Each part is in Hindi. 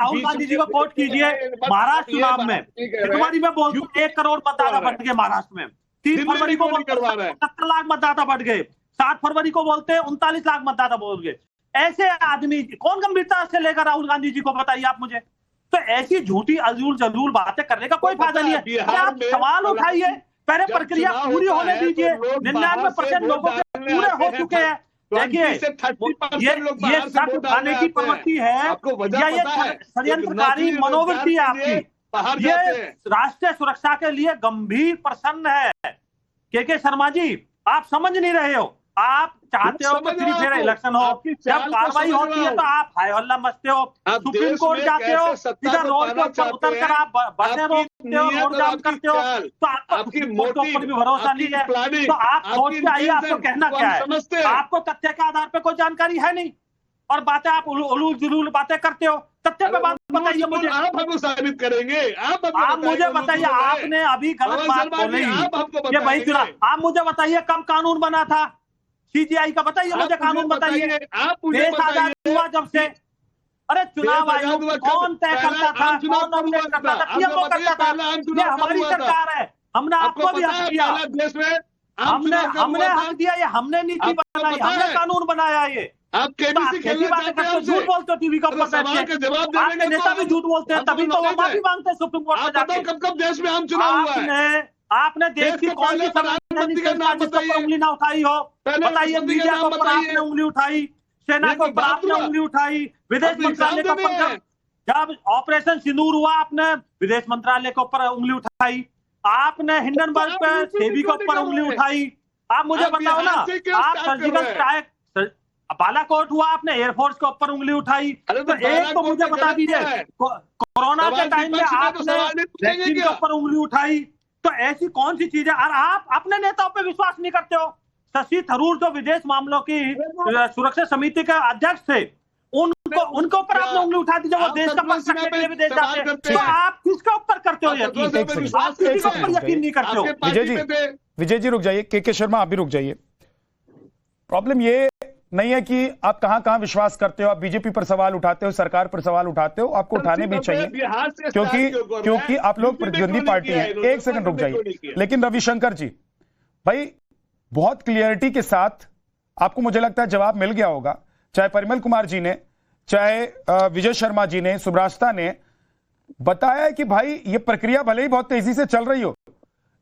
राहुल गांधी जी को कोट कीजिए। महाराष्ट्र चुनाव में फरवरी में बोलते 1 करोड़ मतदाता बढ़ गए महाराष्ट्र में, 3 फरवरी को बोलते 70 लाख मतदाता बढ़ गए, 7 फरवरी को बोलते 39 लाख मतदाता बोल गए। ऐसे आदमी कौन गंभीरता से लेकर राहुल गांधी जी को, बताइए आप मुझे। तो ऐसी झूठी अजूल जलूल बातें करने का कोई फायदा नहीं है। आप सवाल उठाइए, पहले प्रक्रिया पूरी होने दीजिए। 99% लोगों के पूरे हो चुके हैं। देखिए ये शक उठाने की प्रवृत्ति है या ये षड्यंत्रकारी मनोवृत्ति है आपकी, ये राष्ट्रीय सुरक्षा के लिए गंभीर प्रश्न है। के शर्मा जी, आप समझ नहीं रहे हो। आप चाहते हो कि फिर इलेक्शन हो, जब कार्रवाई होती है तो आप हाय हल्ला मचते हो, सुप्रीम कोर्ट जाते हो, इधर रोड के ऊपर उतर कर आप बसें रोकते हो, रोड जाम करते हो, तो आपकी मोटो पर भी भरोसा नहीं है। तो आप सोच के आइए, आपको कहना क्या है। आपको तथ्य के आधार पर कोई जानकारी है नहीं और बातें आप उलूल जुलूल बातें करते हो। तथ्य पे बात बताइए मुझे, आप हमको साबित करेंगे। आप मुझे बताइए, आपने अभी गलत बात बोली ये भाई चुना। आप मुझे बताइए कब कानून बना था सीजीआई का, बताइए मुझे कानून बताइए। देश आजाद हुआ जब से, अरे चुनाव आयोग कौन तय करता था, कौन नॉमिनेट करता था, पीएमओ करता था। ये हमारी सरकार है, हमने आपको भी हक दिया, हमने हक दिया, ये हमने नीति बनाई, हमने कानून बनाया। ये आप कैसी बातें करते हो, झूठ बोलते हो टीवी के ऊपर बैठ के। आपके नेता भी झूठ बोलते हैं, तभी तो वो माफी मांगते हैं सुप्रीम कोर्ट में जाके। कब देश में आम चुनाव हुआ है? आपने देश की कौन सी उंगली ना उठाई हो, बताइए। मीडिया के ऊपर आपने उंगली उठाई, सेना के ऊपर आपने उंगली उठाई, विदेश मंत्रालय के ऊपर जब ऑपरेशन सिंदूर हुआ आपने विदेश मंत्रालय के ऊपर उंगली उठाई, आपने हिंडनबर्ग पे सेबी के ऊपर उंगली उठाई। आप मुझे बताओ ना, आप सर्जिकल स्ट्राइक बालाकोट हुआ, आपने एयरफोर्स के ऊपर उंगली उठाई। तो एक तो मुझे बता दीजिए, कोरोना के टाइम में आपने वैक्सीन के ऊपर उंगली उठाई। तो ऐसी कौन सी चीजें, और आप अपने नेताओं पे विश्वास नहीं करते हो। शशि थरूर जो विदेश मामलों की सुरक्षा समिति के अध्यक्ष थे, उनके ऊपर आपने उंगली उठा दी जब वो देश का पक्ष रखने के लिए विदेश जाते हैं। तो आप किसके ऊपर करते हो यकीन? आप किसी के ऊपर यकीन नहीं करते हो। विजय जी रुक जाइए, के शर्मा आप भी रुक जाइए। प्रॉब्लम ये नहीं है कि आप कहां कहां विश्वास करते हो, आप बीजेपी पर सवाल उठाते हो, सरकार पर सवाल उठाते हो, आपको उठाने भी चाहिए क्योंकि आप लोग प्रतिद्वंदी पार्टी हैं। एक सेकंड रुक जाइए। लेकिन रविशंकर जी भाई, बहुत क्लियरिटी के साथ आपको मुझे लगता है जवाब मिल गया होगा, चाहे परिमल कुमार जी ने, चाहे विजय शर्मा जी ने, सुब्रास्ता ने बताया है कि भाई ये प्रक्रिया भले ही बहुत तेजी से चल रही हो,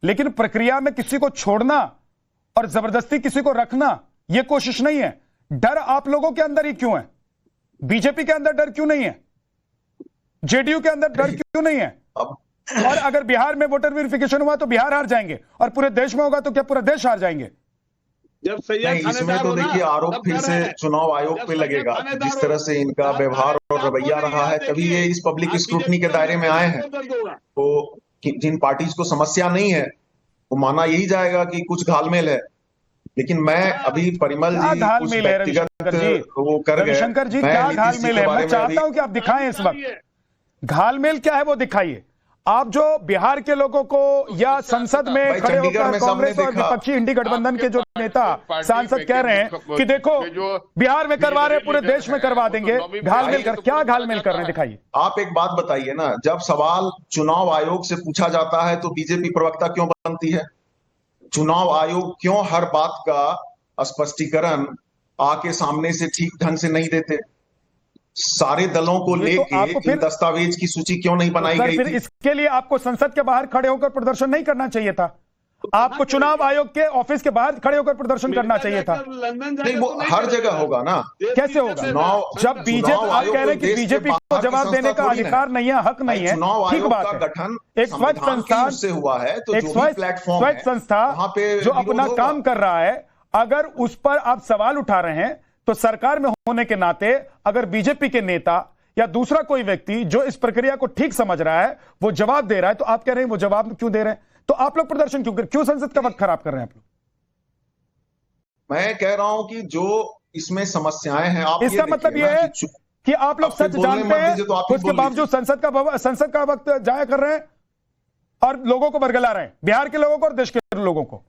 लेकिन प्रक्रिया में किसी को छोड़ना और जबरदस्ती किसी को रखना यह कोशिश नहीं है। डर आप लोगों के अंदर ही क्यों है? बीजेपी के अंदर डर क्यों नहीं है? जेडीयू के अंदर डर क्यों नहीं है? और अगर बिहार में वोटर वेरिफिकेशन हुआ तो बिहार हार जाएंगे, और पूरे देश में होगा तो क्या पूरा देश हार जाएंगे? जब इसमें तो देखिए आरोप फिर से चुनाव आयोग पे लगेगा। जिस तरह से इनका व्यवहार और रवैया रहा है, तभी ये इस पब्लिक स्क्रूटनी के दायरे में आए हैं। तो जिन पार्टीज को समस्या नहीं है वो माना यही जाएगा कि कुछ घालमेल है। लेकिन मैं अभी परिमल जी कुछ व्यक्तिगत वो कर गए। रविशंकर जी क्या घालमेल है? मैं चाहता हूं कि आप दिखाएं इस वक्त घालमेल क्या है, वो दिखाइए। आप जो बिहार के लोगों को या संसद में खड़े होकर कांग्रेस और विपक्षी इंडी गठबंधन के जो नेता सांसद कह रहे हैं कि देखो बिहार में करवा रहे, पूरे देश में करवा देंगे, घालमेल कर, क्या घालमेल कर रहे हैं दिखाइए। आप एक बात बताइए ना, जब सवाल चुनाव आयोग से पूछा जाता है तो बीजेपी प्रवक्ता क्यों बनती है? चुनाव आयोग क्यों हर बात का स्पष्टीकरण आके सामने से ठीक ढंग से नहीं देते? सारे दलों को लेके दस्तावेज की सूची क्यों नहीं बनाई गई थी? इसके लिए आपको संसद के बाहर खड़े होकर प्रदर्शन नहीं करना चाहिए था। आपको चुनाव आयोग के ऑफिस के बाहर खड़े होकर प्रदर्शन करना चाहिए था। नहीं, वो हर जगह होगा ना। कैसे होगा? जब बीजेपी, आप कह रहे हैं कि बीजेपी को जवाब देने का अधिकार नहीं है, हक नहीं है, ठीक बात है। एक स्वच्छ संस्थान से हुआ है, तो एक स्वच्छ संस्था जो अपना काम कर रहा है, अगर उस पर आप सवाल उठा रहे हैं तो सरकार में होने के नाते अगर बीजेपी के नेता या दूसरा कोई व्यक्ति जो इस प्रक्रिया को ठीक समझ रहा है वो जवाब दे रहा है, तो आप कह रहे हैं वो जवाब क्यों दे रहे हैं? तो आप लोग प्रदर्शन क्यों संसद का वक्त खराब कर रहे हैं आप लोग? मैं कह रहा हूं कि जो इसमें समस्याएं हैं, आप इसका मतलब यह है कि आप लोग सच जानते हैं, उसके बावजूद संसद का वक्त जाया कर रहे हैं और लोगों को बरगला रहे हैं, बिहार के लोगों को और देश के लोगों को।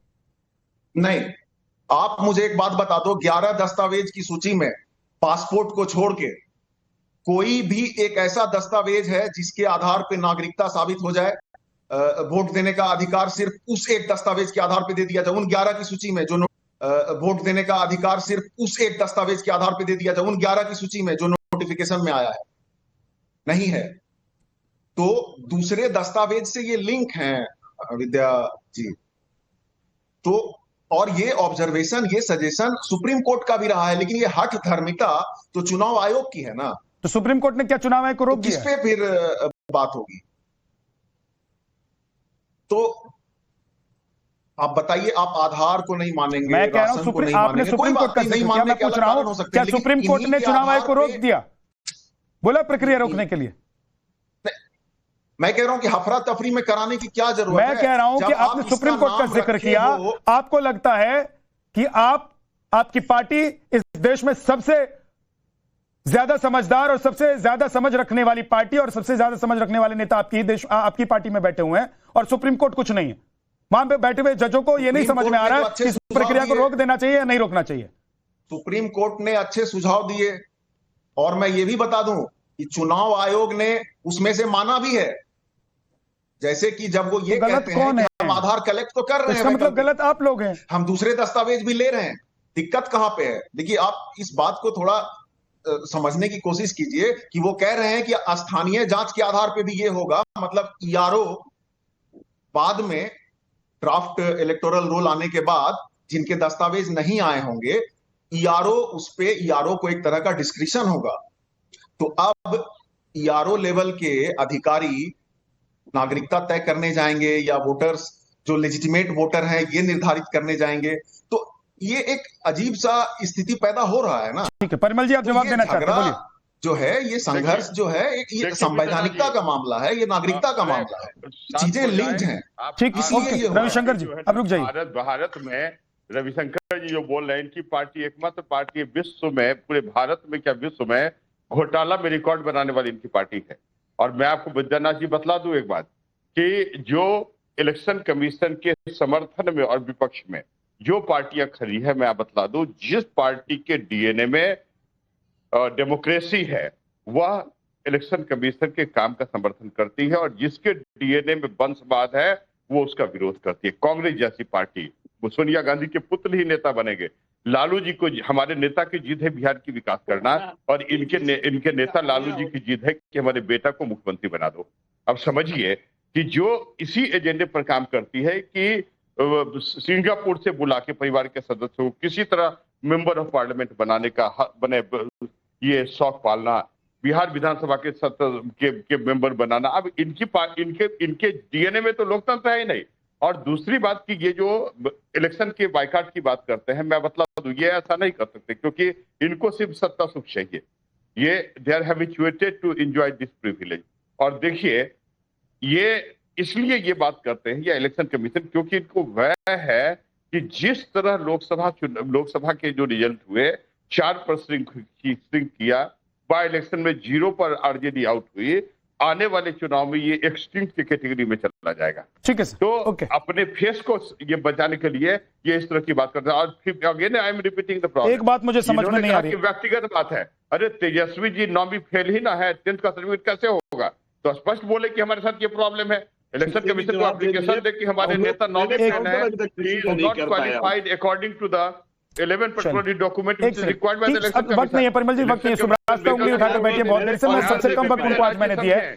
नहीं, आप मुझे एक बात बता दो, 11 दस्तावेज की सूची में पासपोर्ट को छोड़ के कोई भी एक ऐसा दस्तावेज है जिसके आधार पर नागरिकता साबित हो जाए, वोट देने का अधिकार सिर्फ उस एक दस्तावेज के आधार पर दे दिया जाए। उन 11 की सूची में जो वोट देने का अधिकार सिर्फ उस एक दस्तावेज के आधार पर दे दिया जाए, उन 11 की सूची में जो नोटिफिकेशन में आया है, नहीं है। तो दूसरे दस्तावेज से ये लिंक है विद्या जी। तो और ये ऑब्जर्वेशन, ये सजेशन सुप्रीम कोर्ट का भी रहा है, लेकिन ये हठ धर्मिता तो चुनाव आयोग की है ना। तो सुप्रीम कोर्ट ने क्या चुनाव आयोग को रोक दिया? किस पे फिर बात होगी? तो आप बताइए, आप आधार को नहीं मानेंगे, मैं कह रहा हूं आपने सुप्रीम कोर्ट का जिक्र किया, मैं पूछ रहा हूं क्या सुप्रीम कोर्ट ने चुनाव आयोग को रोक दिया, बोला प्रक्रिया रोकने के लिए? मैं कह रहा हूं कि हफरा तफरी में कराने की क्या जरूरत है? मैं कह रहा हूं कि आपने सुप्रीम कोर्ट का जिक्र किया, आपको लगता है कि आपकी पार्टी इस देश में सबसे ज्यादा समझदार और सबसे ज्यादा समझ रखने वाली पार्टी और सबसे ज्यादा समझ रखने वाले नेता आपकी पार्टी में बैठे हुए हैं, और सुप्रीम कोर्ट कुछ नहीं है। वहां पे बैठे हुए जजों को यह नहीं समझ में आ रहा है कि इस प्रक्रिया को रोक देना चाहिए या नहीं रोकना चाहिए। सुप्रीम कोर्ट ने अच्छे सुझाव दिए, और मैं ये भी बता दूं कि चुनाव आयोग ने उसमें से माना भी है। जैसे कि जब वो ये कहते हैं कि हम आधार कलेक्ट तो कर रहे हैं, इसका मतलब गलत आप लोग हैं, हम दूसरे दस्तावेज भी ले रहे हैं। दिक्कत कहां पे है? देखिए, आप इस बात को थोड़ा समझने की कोशिश कीजिए कि वो कह रहे हैं कि स्थानीय जांच के आधार पे भी ये होगा, मतलब ईआरओ बाद में ड्राफ्ट इलेक्टोरल रोल आने के बाद जिनके दस्तावेज नहीं आए होंगे, ईआरओ को एक तरह का डिस्क्रिशन होगा। तो अब ईआरओ लेवल के अधिकारी नागरिकता तय करने जाएंगे या वोटर्स जो लेजिटिमेट वोटर हैं ये निर्धारित करने जाएंगे, तो ये एक अजीब सा स्थिति पैदा हो रहा है ना। ठीक है परिमल जी, आप जवाब देना चाहते हैं, बोलिए। जो है ये संघर्ष जो है ये संवैधानिकता का मामला है, ये नागरिकता का मामला है, चीजें लिंक्ड हैं। ठीक, ओके रविशंकर जी अब रुक जाइए। भारत में रविशंकर जी जो बोल रहे हैं, इनकी पार्टी एकमात्र पार्टी विश्व में, पूरे भारत में क्या विश्व में घोटाला में रिकॉर्ड बनाने वाली इनकी पार्टी है। और मैं आपको विद्यानाथ जी बतला दूं एक बात कि जो इलेक्शन कमीशन के समर्थन में और विपक्ष में जो पार्टियां खड़ी है, मैं आप बतला दूं, जिस पार्टी के डीएनए में डेमोक्रेसी है वह इलेक्शन कमीशन के काम का समर्थन करती है, और जिसके डीएनए में वंशवाद है वो उसका विरोध करती है। कांग्रेस जैसी पार्टी, वो सोनिया गांधी के पुत्र ही नेता बनेंगे। लालू जी को, हमारे नेता की जिद है बिहार की विकास करना, और इनके नेता लालू जी की जिद है कि हमारे बेटा को मुख्यमंत्री बना दो। अब समझिए कि जो इसी एजेंडे पर काम करती है कि सिंगापुर से बुला के परिवार के सदस्यों को किसी तरह मेंबर ऑफ पार्लियामेंट बनाने का बने ये शौक पालना, बिहार विधानसभा के सत्र के मेंबर बनाना। अब इनके डीएनए में तो लोकतंत्र है ही नहीं। और दूसरी बात कि ये जो इलेक्शन के बायकॉट की बात करते हैं, मैं बतला दूं ये ऐसा नहीं कर सकते, क्योंकि इनको सिर्फ सत्ता सुख चाहिए। ये they are habituated to enjoy this privilege. और देखिए ये इसलिए ये बात करते हैं या इलेक्शन कमीशन, क्योंकि इनको वह है कि जिस तरह लोकसभा के जो रिजल्ट हुए 4% किया, बाय इलेक्शन में 0 पर आरजेडी आउट हुई, आने वाले चुनाव में ये एक्सटिंक्ट की कैटेगरी में चला जाएगा। ठीक है सर। तो अपने फेस को ये बचाने के लिए ये इस तरह की बात करते हैं। और फिर again I am repeating the problem, एक बात मुझे समझ में नहीं आ रही, व्यक्तिगत बात है। अरे तेजस्वी जी 9वीं फेल ही ना है, 10th का सर्टिफिकेट कैसे होगा? तो स्पष्ट बोले कि हमारे साथ ये प्रॉब्लम है। इलेक्शन कमीशन को एप्लीकेशन दे कि हमारे नेता 9वीं फेल है, not qualified according to the 11 petroleum document which is required by the election commission. वक्त नहीं है परिमल जी, वक्त नहीं है। सुब्राज का उंगली उठाकर बैठिए बहुत देर से, मैं सबसे कम वक्त उनको आज मैंने दिया है।